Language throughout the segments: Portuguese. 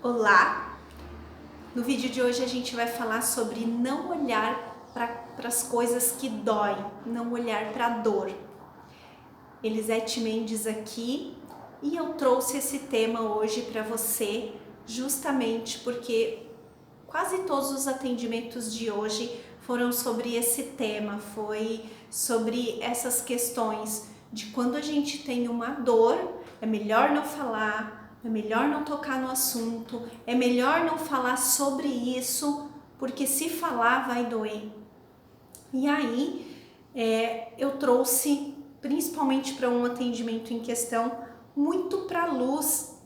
Olá! No vídeo de hoje a gente vai falar sobre não olhar para as coisas que doem, não olhar para a dor. Elisete Mendes aqui e eu trouxe esse tema hoje para você justamente porque quase todos os atendimentos de hoje foram sobre esse tema, foi sobre essas questões de quando a gente tem uma dor, é melhor não falar, é melhor não tocar no assunto, é melhor não falar sobre isso, porque se falar vai doer. E aí eu trouxe, principalmente para um atendimento em questão, muito para a luz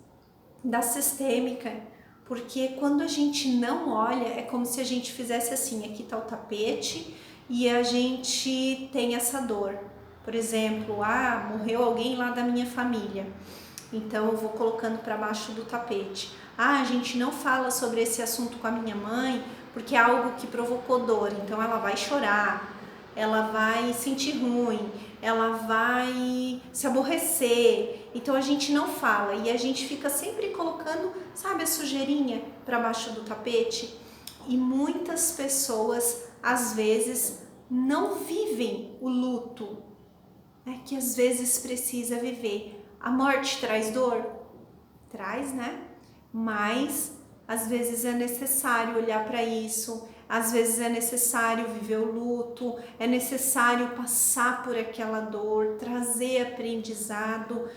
da sistêmica, porque quando a gente não olha, é como se a gente fizesse assim, aqui está o tapete e a gente tem essa dor. Por exemplo, morreu alguém lá da minha família. Então eu vou colocando para baixo do tapete. A gente não fala sobre esse assunto com a minha mãe porque é algo que provocou dor. Então ela vai chorar, ela vai sentir ruim, ela vai se aborrecer. Então a gente não fala e a gente fica sempre colocando, sabe, a sujeirinha para baixo do tapete. E muitas pessoas às vezes não vivem o luto, que às vezes precisa viver. A morte traz dor? Traz, né? Mas às vezes é necessário olhar para isso, às vezes é necessário viver o luto, é necessário passar por aquela dor, trazer aprendizado,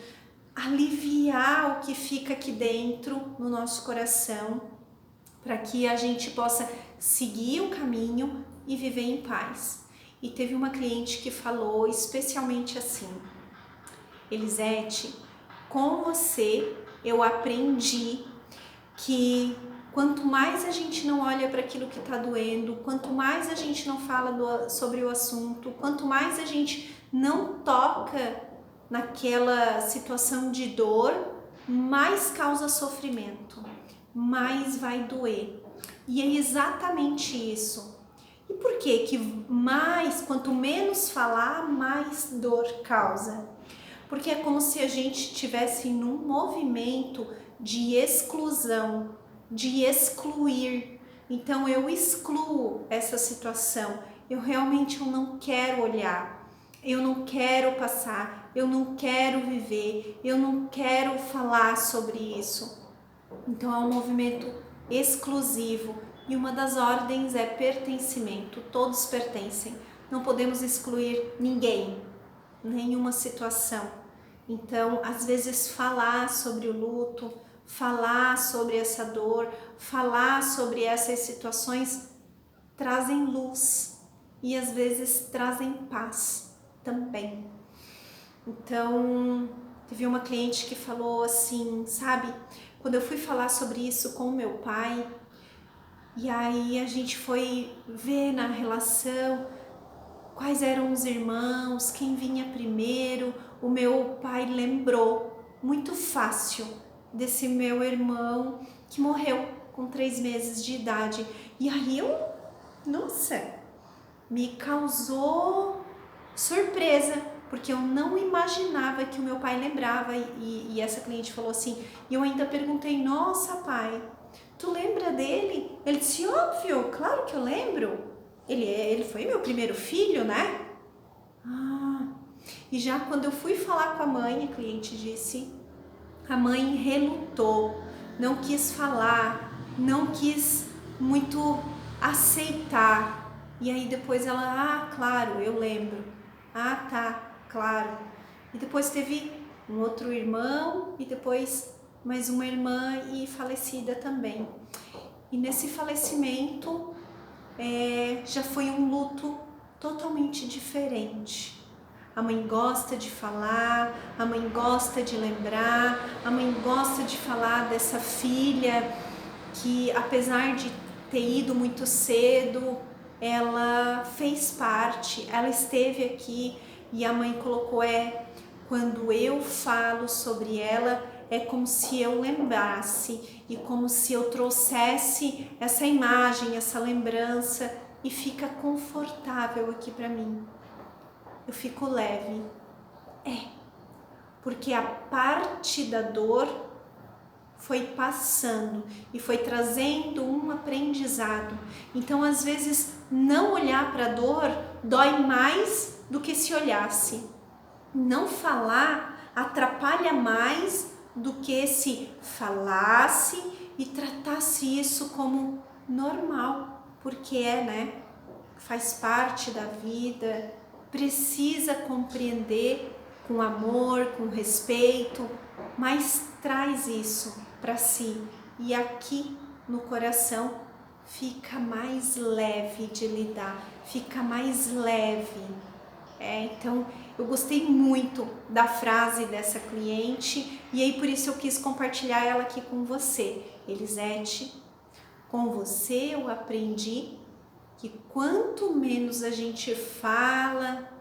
aliviar o que fica aqui dentro no nosso coração, para que a gente possa seguir o caminho e viver em paz. E teve uma cliente que falou especialmente assim: Elisete, com você eu aprendi que quanto mais a gente não olha para aquilo que está doendo, quanto mais a gente não fala sobre o assunto, quanto mais a gente não toca naquela situação de dor, mais causa sofrimento, mais vai doer. E é exatamente isso. E por que quanto menos falar, mais dor causa? Porque é como se a gente estivesse num movimento de exclusão, de excluir. Então eu excluo essa situação, eu não quero olhar, eu não quero passar, eu não quero viver, eu não quero falar sobre isso. Então é um movimento exclusivo e uma das ordens é pertencimento, todos pertencem, não podemos excluir ninguém, nenhuma situação. Então, às vezes falar sobre o luto, falar sobre essa dor, falar sobre essas situações trazem luz e às vezes trazem paz também. Então, teve uma cliente que falou assim, sabe, quando eu fui falar sobre isso com o meu pai, e aí a gente foi ver na relação quais eram os irmãos, quem vinha primeiro, o meu pai lembrou muito fácil desse meu irmão que morreu com 3 meses de idade. E aí me causou surpresa, porque eu não imaginava que o meu pai lembrava. E essa cliente falou assim, e eu ainda perguntei, nossa pai, tu lembra dele? Ele disse, óbvio, claro que eu lembro. Ele foi meu primeiro filho, né? E já quando eu fui falar com a mãe, a cliente disse, a mãe relutou, não quis falar, não quis muito aceitar. E aí depois ela, claro, eu lembro. Tá, claro. E depois teve um outro irmão e depois mais uma irmã e falecida também. E nesse falecimento já foi um luto totalmente diferente. A mãe gosta de falar, a mãe gosta de lembrar, a mãe gosta de falar dessa filha que, apesar de ter ido muito cedo, ela fez parte, ela esteve aqui. E a mãe colocou, quando eu falo sobre ela, é como se eu lembrasse e como se eu trouxesse essa imagem, essa lembrança, e fica confortável aqui para mim. Eu fico leve. Porque a parte da dor foi passando e foi trazendo um aprendizado. Então, às vezes, não olhar para a dor dói mais do que se olhasse. Não falar atrapalha mais do que se falasse e tratasse isso como normal, porque né? Faz parte da vida, precisa compreender com amor, com respeito, mas traz isso para si e aqui no coração fica mais leve de lidar, fica mais leve. Então eu gostei muito da frase dessa cliente e aí por isso eu quis compartilhar ela aqui com você. Elisete, com você eu aprendi que quanto menos a gente fala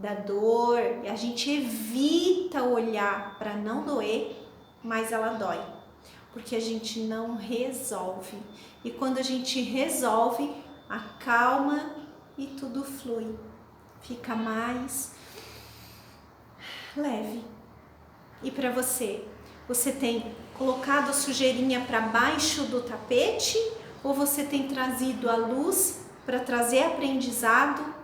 da dor, a gente evita olhar para não doer, mais ela dói, porque a gente não resolve. E quando a gente resolve, acalma e tudo flui, fica mais leve. E para você, você tem colocado a sujeirinha para baixo do tapete ou você tem trazido a luz para trazer aprendizado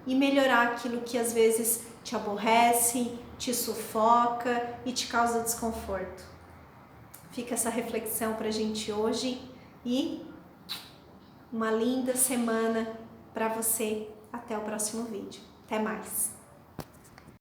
e melhorar aquilo que às vezes te aborrece, te sufoca e te causa desconforto? Fica essa reflexão para a gente hoje e uma linda semana para você. Até o próximo vídeo. Até mais!